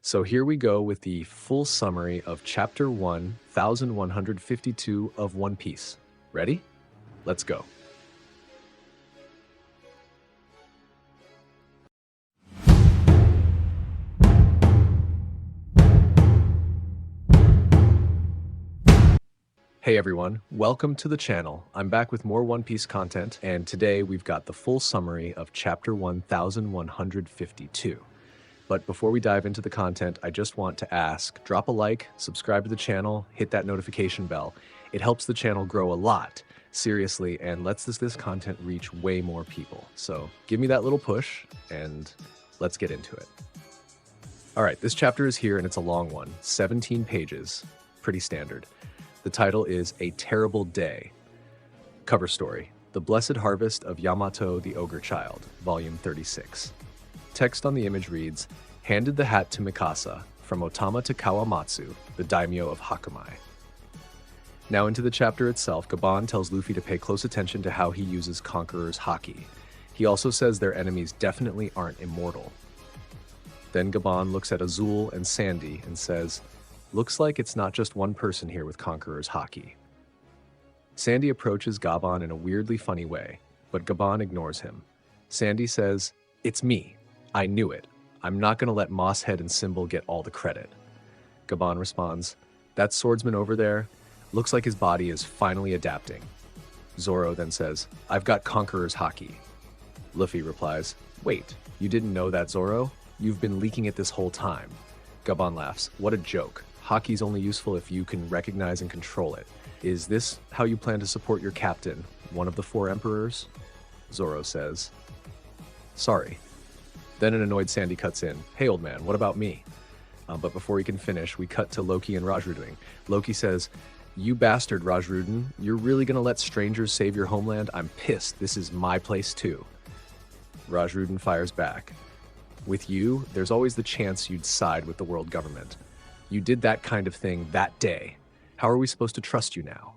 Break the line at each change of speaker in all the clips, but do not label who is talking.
So here we go with the full summary of Chapter 1152 of One Piece. Ready? Let's go. Hey everyone, welcome to the channel. I'm back with more One Piece content, and today we've got the full summary of Chapter 1152. But before we dive into the content, I just want to ask, drop a like, subscribe to the channel, hit that notification bell. It helps the channel grow a lot, seriously, and lets this content reach way more people. So give me that little push, and let's get into it. All right, this chapter is here, and it's a long one, 17 pages, pretty standard. The title is A Terrible Day. Cover story, The Blessed Harvest of Yamato the Ogre Child, Volume 36. Text on the image reads, handed the hat to Mikasa, from Otama to Kawamatsu, the daimyo of Hakamai. Now into the chapter itself, Gaban tells Luffy to pay close attention to how he uses Conqueror's haki. He also says their enemies definitely aren't immortal. Then Gaban looks at Azul and Sandy and says, looks like it's not just one person here with Conqueror's haki. Sandy approaches Gaban in a weirdly funny way, but Gaban ignores him. Sandy says, it's me. I knew it. I'm not going to let Mosshead and Symbol get all the credit. Gaban responds, that swordsman over there looks like his body is finally adapting. Zoro then says, I've got Conqueror's haki. Luffy replies, wait, you didn't know that, Zoro? You've been leaking it this whole time. Gaban laughs, what a joke. Haki's only useful if you can recognize and control it. Is this how you plan to support your captain, one of the four emperors? Zoro says, sorry. Then an annoyed Sandy cuts in, hey old man, what about me? But before he can finish, we cut to Loki and Rajrudin. Loki says, you bastard Rajrudin, you're really gonna let strangers save your homeland? I'm pissed, this is my place too. Rajrudin fires back. With you, there's always the chance you'd side with the world government. You did that kind of thing that day. How are we supposed to trust you now?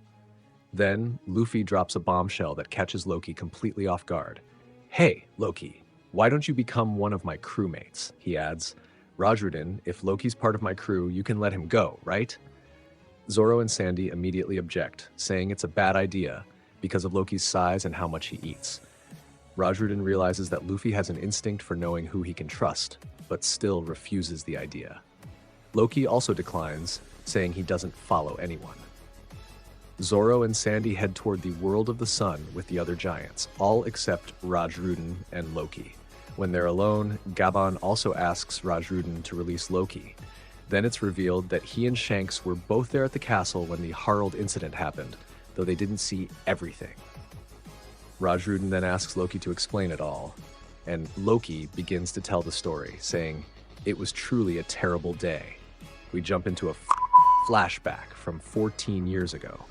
Then, Luffy drops a bombshell that catches Loki completely off guard. Hey, Loki, why don't you become one of my crewmates? He adds, Rajrudin, if Loki's part of my crew, you can let him go, right? Zoro and Sandy immediately object, saying it's a bad idea because of Loki's size and how much he eats. Rajrudin realizes that Luffy has an instinct for knowing who he can trust, but still refuses the idea. Loki also declines, saying he doesn't follow anyone. Zoro and Sandy head toward the world of the sun with the other giants, all except Rajrudin and Loki. When they're alone, Gaban also asks Rajrudin to release Loki. Then it's revealed that he and Shanks were both there at the castle when the Harald incident happened, though they didn't see everything. Rajrudin then asks Loki to explain it all, and Loki begins to tell the story, saying, it was truly a terrible day. We jump into a flashback from 14 years ago.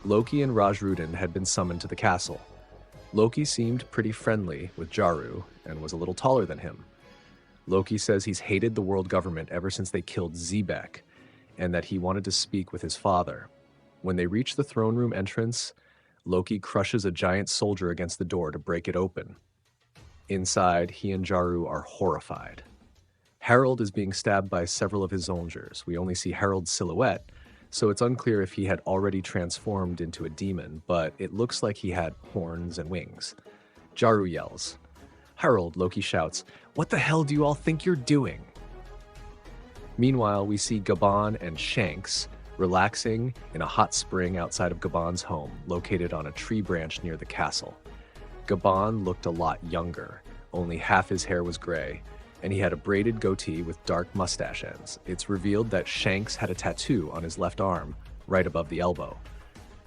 Loki and Rajrudin had been summoned to the castle. Loki seemed pretty friendly with Jaru and was a little taller than him. Loki says he's hated the world government ever since they killed Zebek, and that he wanted to speak with his father. When they reach the throne room entrance, Loki crushes a giant soldier against the door to break it open. Inside, he and Jaru are horrified. Harald is being stabbed by several of his soldiers. We only see Harald's silhouette, so it's unclear if he had already transformed into a demon, but it looks like he had horns and wings. Jaru yells. Harald, Loki shouts, what the hell do you all think you're doing? Meanwhile, we see Gaban and Shanks relaxing in a hot spring outside of Gaban's home, located on a tree branch near the castle. Gaban looked a lot younger, only half his hair was gray, and he had a braided goatee with dark mustache ends. It's revealed that Shanks had a tattoo on his left arm, right above the elbow.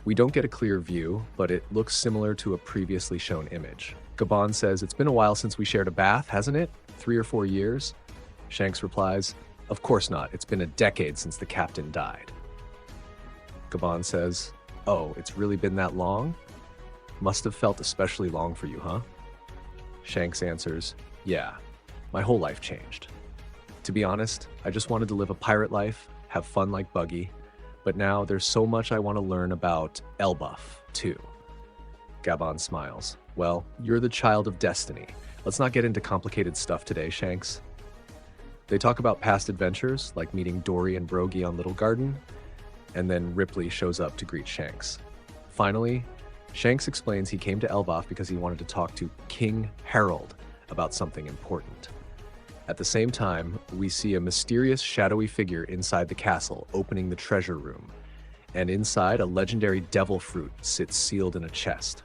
We don't get a clear view, but it looks similar to a previously shown image. Gaban says, it's been a while since we shared a bath, hasn't it? 3 or 4 years? Shanks replies, of course not, it's been a decade since the captain died. Gaban says, oh, it's really been that long? Must have felt especially long for you, huh? Shanks answers, yeah. My whole life changed. To be honest, I just wanted to live a pirate life, have fun like Buggy, but now there's so much I want to learn about Elbaf, too. Gaban smiles. Well, you're the child of destiny. Let's not get into complicated stuff today, Shanks. They talk about past adventures, like meeting Dory and Brogy on Little Garden, and then Ripley shows up to greet Shanks. Finally, Shanks explains he came to Elbaf because he wanted to talk to King Harald about something important. At the same time, we see a mysterious shadowy figure inside the castle opening the treasure room, and inside a legendary devil fruit sits sealed in a chest.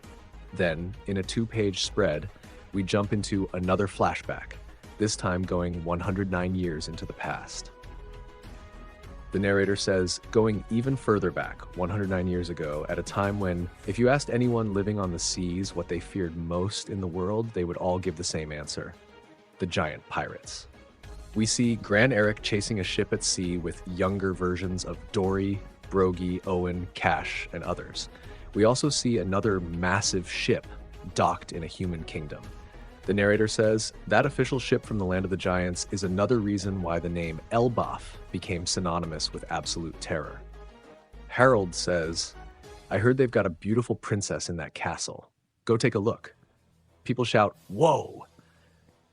Then, in a 2-page spread, we jump into another flashback, this time going 109 years into the past. The narrator says, going even further back, 109 years ago, at a time when, if you asked anyone living on the seas what they feared most in the world, they would all give the same answer: the giant pirates. We see Gran Eric chasing a ship at sea with younger versions of Dory, Brogy, Owen, Cash, and others. We also see another massive ship docked in a human kingdom. The narrator says, that official ship from the Land of the Giants is another reason why the name Elbaf became synonymous with absolute terror. Harald says, I heard they've got a beautiful princess in that castle. Go take a look. People shout, whoa!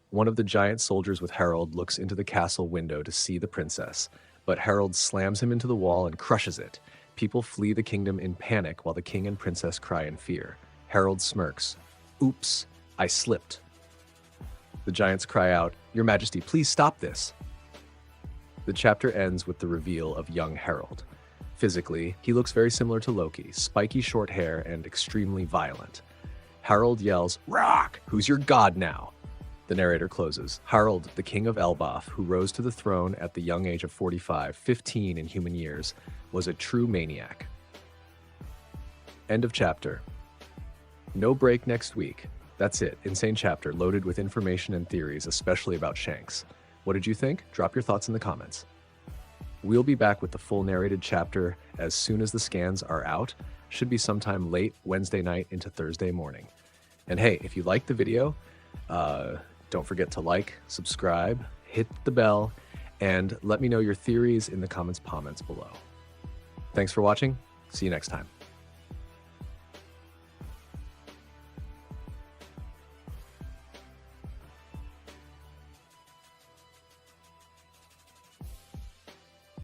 One of the giant soldiers with Harald looks into the castle window to see the princess, but Harald slams him into the wall and crushes it. People flee the kingdom in panic while the king and princess cry in fear. Harald smirks. Oops, I slipped. The giants cry out, Your Majesty, please stop this. The chapter ends with the reveal of young Harald. Physically, he looks very similar to Loki, spiky short hair and extremely violent. Harald yells, Rock! Who's your god now? The narrator closes. Harald, the king of Elbaf, who rose to the throne at the young age of 45, 15 in human years, was a true maniac. End of chapter. No break next week. That's it. Insane chapter loaded with information and theories, especially about Shanks. What did you think? Drop your thoughts in the comments. We'll be back with the full narrated chapter as soon as the scans are out. Should be sometime late Wednesday night into Thursday morning. And hey, if you liked the video, don't forget to like, subscribe, hit the bell, and let me know your theories in the comments below. Thanks for watching. See you next time.